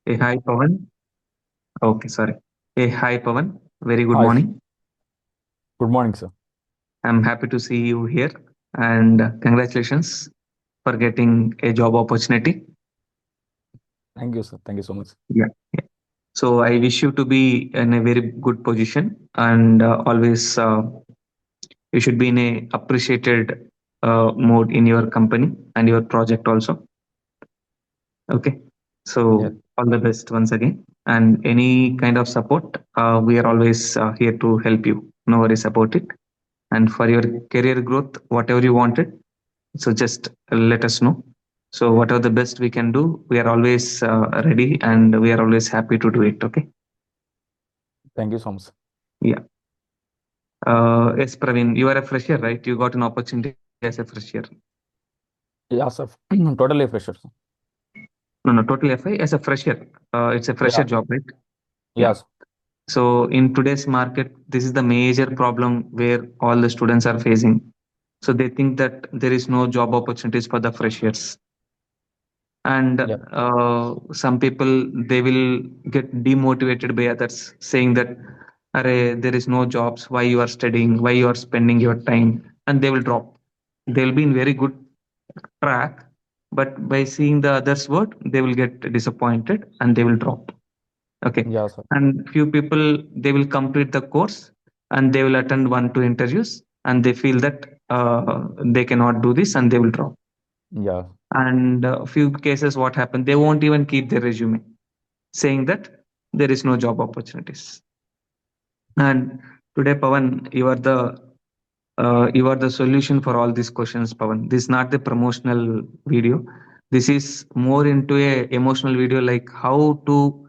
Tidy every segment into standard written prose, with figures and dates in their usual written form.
Hey, hi, Pavan. Okay, sorry. Hey, hi, Pavan. Very good Hi, morning. good morning, sir. I'm happy to see you here and congratulations for getting a job opportunity. Thank you, sir. Thank you so much. Yeah. Yeah. So I wish you to be in a very good position and always you should be in a appreciated mode in your company and your project also. Okay. Yeah, So all the best once again. And any kind of support, we are always here to help you. No worries about it. And for your career growth, whatever you wanted, so just let us know. So whatever the best we can do, we are always ready and we are always happy to do it. Okay. thank you so much. Yeah. Yes, Praveen, you are a fresher, right? You got an opportunity as a fresher. Yeah, sir. Totally fresher, sir. No, no, totally FI as a fresher. It's a fresher Yeah, job, right? Yeah. yes, So in today's market, this is the major problem where all the students are facing. So they think that there is no job opportunities for the freshers, and yeah, some people they will get demotivated by others saying that, "Arey, there is no jobs. Why you are studying? Why you are spending your time?" And they will drop. They'll be in very good track, but by seeing the others' word, they will get disappointed and they will drop. Okay. yeah, sir. And few people they will complete the course and they will attend 1 2 interviews and they feel that they cannot do this and they will drop. Yeah, And a few cases what happened, they won't even keep their resume saying that there is no job opportunities. And today, Pavan, you are the solution for all these questions, Pavan. This is not the promotional video. This is more into a emotional video, like how to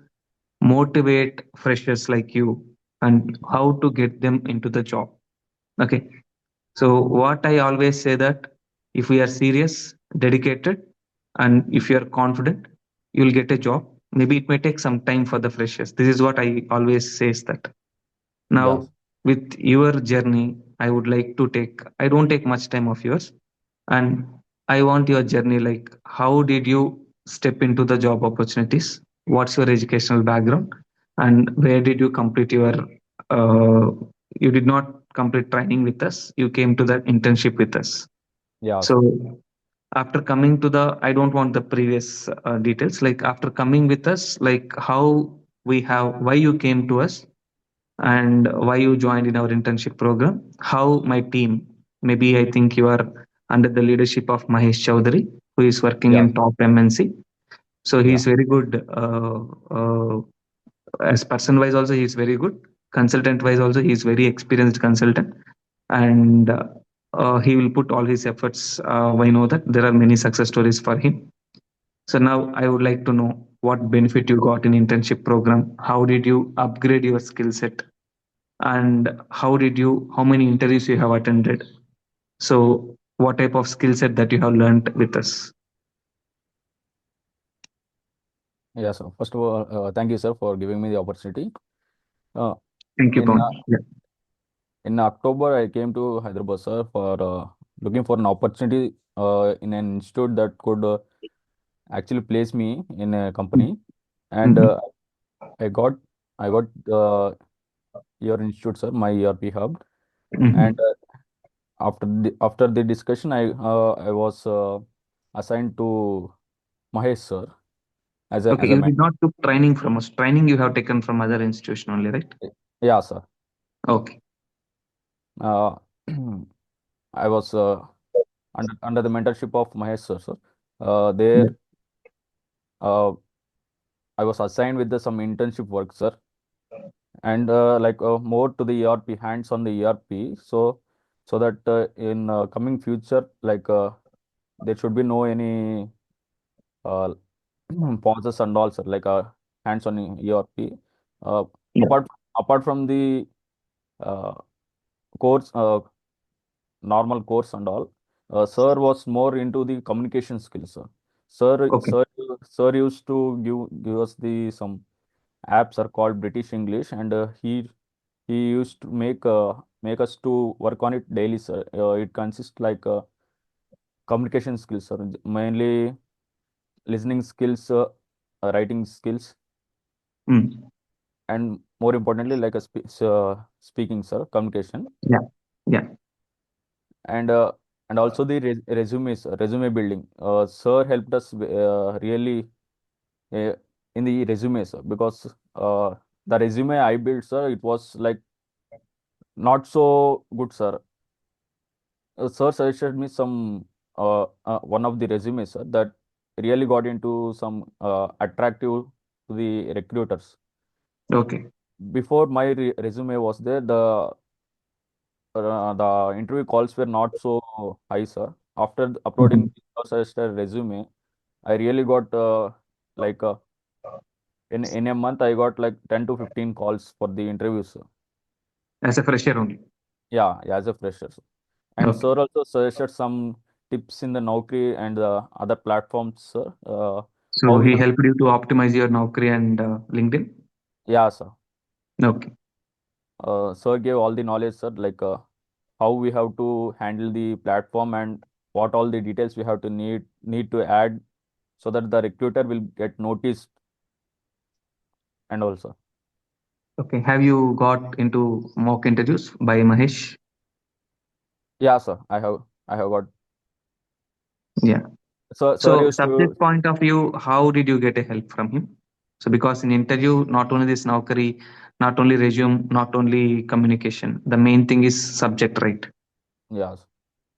motivate freshers like you and how to get them into the job. Okay. So what I always say that if we are serious, dedicated, and if you are confident, you'll get a job. Maybe it may take some time for the freshers. This is what I always says that. yes, Now, with your journey, I would like to take. I don't take much time of yours, and I want your journey. Like, how did you step into the job opportunities? What's your educational background, and where did you complete your? Uh, you did not complete training with us. You came to the internship with us. yes, So after coming to the, I don't want the previous details. Like after coming with us, like how we have, why you came to us, and why you joined in our internship program. How my team, maybe I think you are under the leadership of Mahesh Chaudhary, who is working yes, in top MNC. So he yeah, is very good. As person wise, also he is very good. Consultant wise, also he is very experienced consultant, and he will put all his efforts. I know that there are many success stories for him. So now I would like to know what benefit you got in internship program. How did you upgrade your skill set? And how many interviews you have attended? So what type of skill set that you have learned with us? yes, sir. First of all, thank you, sir, for giving me the opportunity. Uh, Thank you, in Pawan. uh, Yeah. in October, I came to Hyderabad, sir, for looking for an opportunity in an institute that could actually place me in a company, and Mhm. I got I got your institute, sir, my ERP hub, and Mhm. after the discussion, I was assigned to Mahesh, sir, Okay, as a you did mentor. not took training from us. Training you have taken from other institution only, right? Yeah, sir. Okay. Uh, I was under the mentorship of Mahesh, sir. Sir. Yeah. There, uh, I was assigned with some internship work, sir, and more to the ERP, hands on the ERP, so that in coming future, there should be no any uh, pauses and all, sir, hands on ERP. Uh, Yeah. apart apart from the uh, course, normal course and all, sir was more into the communication skills, sir. Sir, Okay. sir, sir used to give us the some apps are called British English, and he used to make us to work on it daily, sir. It consists communication skills, sir, mainly listening skills, writing skills. Mm. and more importantly, like a speaking, sir, communication, Yeah. Yeah. and also the resume building. Sir helped us really uh, in the resume, sir, because the resume I built, sir, it was like not so good, sir. Sir suggested me some one of the resumes, sir, that really got into some attractive to the recruiters. Okay. Before my resume was there, the interview calls were not so high, sir. After uploading Mhm. the suggested resume, I really got like in a month I got like 10 to 15 calls for the interviews, sir. As a fresher only. Yeah, yeah, as a fresher, sir. And Okay. sir also suggested some tips in the Naukri and the other platforms, sir. How So we he have, helped you to optimize your Naukri and LinkedIn. yeah, sir. Okay. Sir gave all the knowledge, sir, like how we have to handle the platform and what all the details we have to need to add so that the recruiter will get noticed and also. Okay. Have you got into mock interviews by Mahesh? Yeah, sir. I have got. Yeah. Sir So used to. subject point of view, how did you get a help from him? So because in interview, not only this Naukri, not only resume, not only communication, the main thing is subject, right? Yes.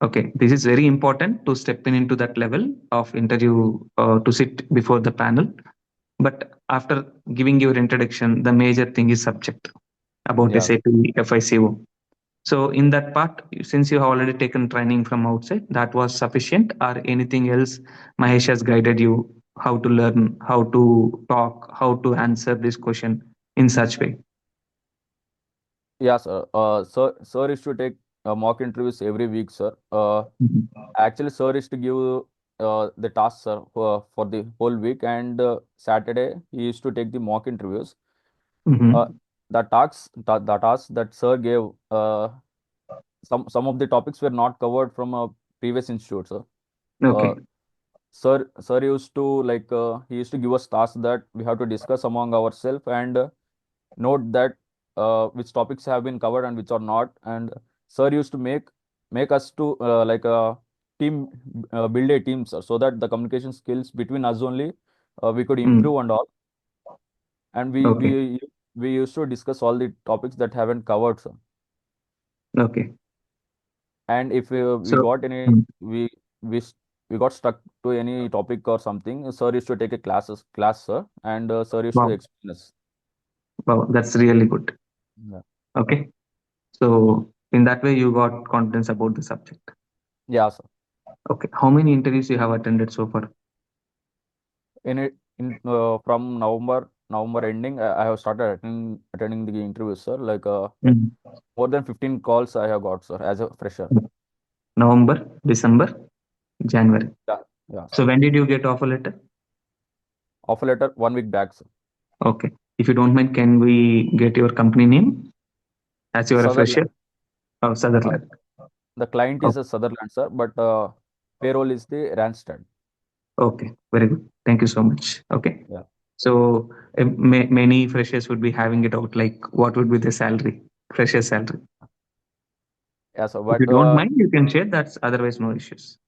Okay, this is very important to step in into that level of interview to sit before the panel. But after giving your introduction, the major thing is subject about Yes. SAP FICO. So in that part, since you have already taken training from outside, that was sufficient, or anything else Mahesh has guided you how to learn, how to talk, how to answer this question in such way? Yes, sir. Sir is to take mock interviews every week, sir. Mhm. Actually, sir is to give the task, sir, for the whole week, and Saturday he used to take the mock interviews. Uh, Mhm. the tasks that sir gave, some of the topics were not covered from a previous institute, sir. Uh, Okay. sir used to he used to give us tasks that we have to discuss among ourselves and note that which topics have been covered and which are not. And sir used to make us to team build a team, sir, so that the communication skills between us only we could Mm. improve and all. And Okay. we used to discuss all the topics that haven't covered, sir. Okay. And if we So, got any mm. we s- we got stuck to any topic or something, sir used to take a class, sir, and sir used to Wow, explain us. wow, that's really good. Yeah. Okay. So in that way, you got confidence about the subject. Yeah, sir. Okay. How many interviews you have attended so far? In it in From November ending, I have started attending the interviews, sir. Mm. More than 15 calls I have got, sir, as a fresher. November, December, January. Yeah, yeah, sir. So when did you get offer letter? Offer letter 1 week back, sir. Okay. If you don't mind, can we get your company name as you are a fresher? Sutherland. Oh, Uh, Sutherland. the client Oh, is a Sutherland, sir, but payroll is the Randstad. okay. Very good. Thank you so much. Okay. Yeah, So many freshers would be having it out like what would be the salary, fresher salary. yeah, sir. If you But don't mind, you can share. That's otherwise no issues.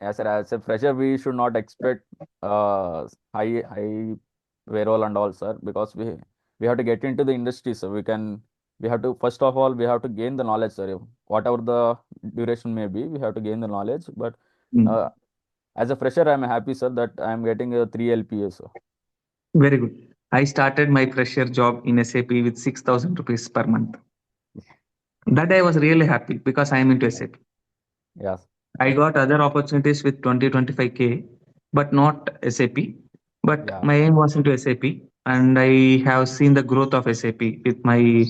as a fresher, we should not expect high payroll and all, sir, because we have to get into the industry, so we have to first of all we have to gain the knowledge, sir. Whatever the duration may be, we have to gain the knowledge. But Mm. uh, as a fresher, I'm happy, sir, that I'm getting a 3 LPA, sir. Very good. I started my fresher job in SAP with 6,000 rupees per month. That day I was really happy because I am into SAP. Yes, I got other opportunities with 20-25K, but not SAP. But yeah, my aim was into SAP, and I have seen the growth of SAP with my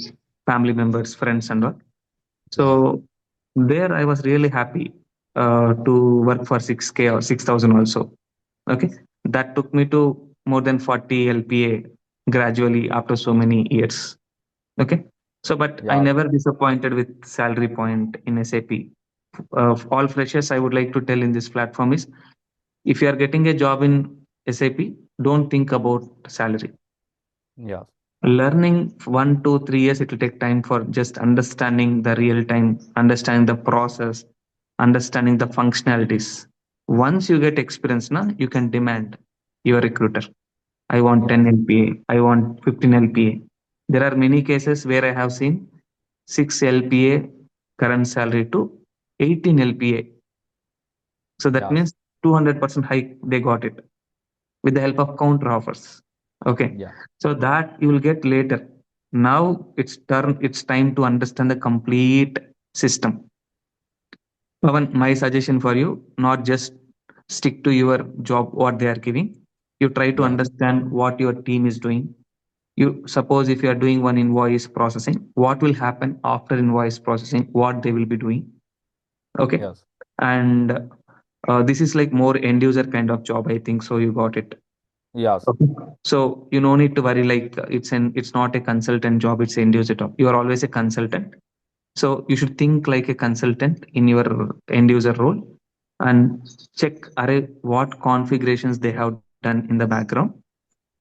family members, friends, and all. yes, So there I was really happy to work for 6K or 6,000 also. Okay. That took me to more than 40 LPA gradually after so many years. Okay. So, but I yeah, never disappointed with salary point in SAP. All freshers, I would like to tell in this platform is if you are getting a job in SAP, don't think about salary. Yes. Learning 1 to 3 years, it will take time for just understanding the real time, understanding the process, understanding the functionalities. Once you get experience, now you can demand your recruiter. I want 10 Yes. LPA. I want 15 LPA. There are many cases where I have seen 6 LPA current salary to 18 LPA. So that Yes. means 200% hike they got it with the help of counter offers. Okay. Yeah. So that you will get later. Now it's time to understand the complete system. Pavan, my suggestion for you, not just stick to your job, what they are giving. You try to Yes. understand what your team is doing. You suppose if you are doing one invoice processing, what will happen after invoice processing, what they will be doing. Okay. Yes. And this is like more end user kind of job, I think. So you got it. Yes. Okay. So you no need to worry like it's not a consultant job, it's end user job. You are always a consultant. So you should think like a consultant in your end user role and check array what configurations they have done in the background.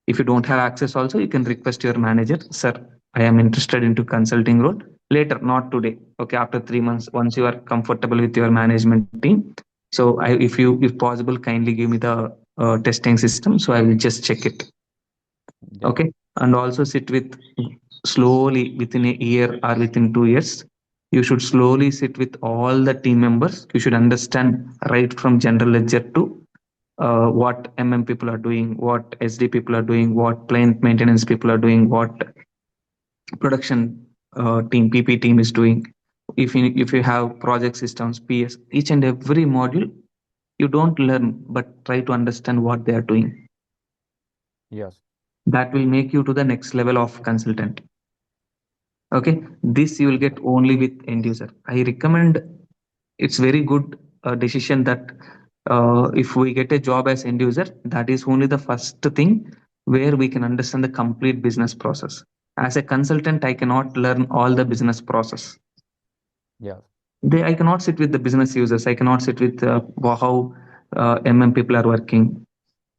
If you don't have access also, you can request your manager, sir, I am interested into consulting role. Later, not today. Okay, after 3 months, once you are comfortable with your management team. So if possible, kindly give me the testing system. So I will just check it. Yeah. Okay. And also sit with slowly within a year or within 2 years. You should slowly sit with all the team members. You should understand right from general ledger to what people are doing, what SD people are doing, what plant maintenance people are doing, what production team, PP team is doing. If you have project systems, PS, each and every module, you don't learn, but try to understand what they are doing. Yes. That will make you to the next level of consultant. Okay, this you will Yeah. get only with end user. I recommend it's very good decision that if we get a job as end user, that is only the first thing where we can understand the complete business process. As a consultant, I cannot learn all the business process. Yes. I cannot sit with the business users. I cannot sit with how people are working.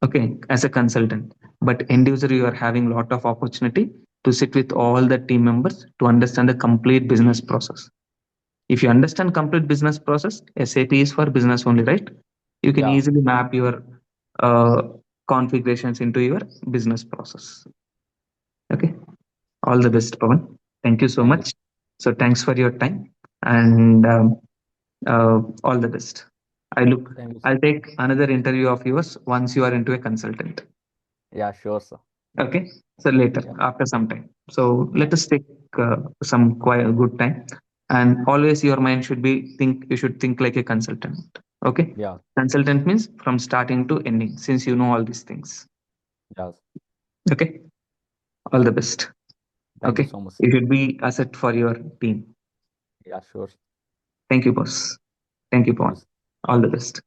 Okay, as a consultant, but end user, you are having lot of opportunity to sit with all the team members to understand the complete business process. If you understand complete business process, SAP is for business only, right? You can Yeah. easily map your uh, configurations into your business process. Okay. All the best, Pavan. Thank you so Thank you. much. So thanks for your time and all the best. I look. Thank you. I'll take another interview of yours once you are into a consultant. Yeah, sure, sir. Okay. So later, Yeah. after some time. So Yeah. let us take some quite good time. And always your mind should be think. You should think like a consultant. Okay. Yeah. Consultant means from starting to ending. Since you know all these things. Yes. Okay. All the best. Thank you Okay. so much, sir. You should be asset for your team. Yeah, sure. Thank you, boss. Thank you, Thank Pawan. you. All the best.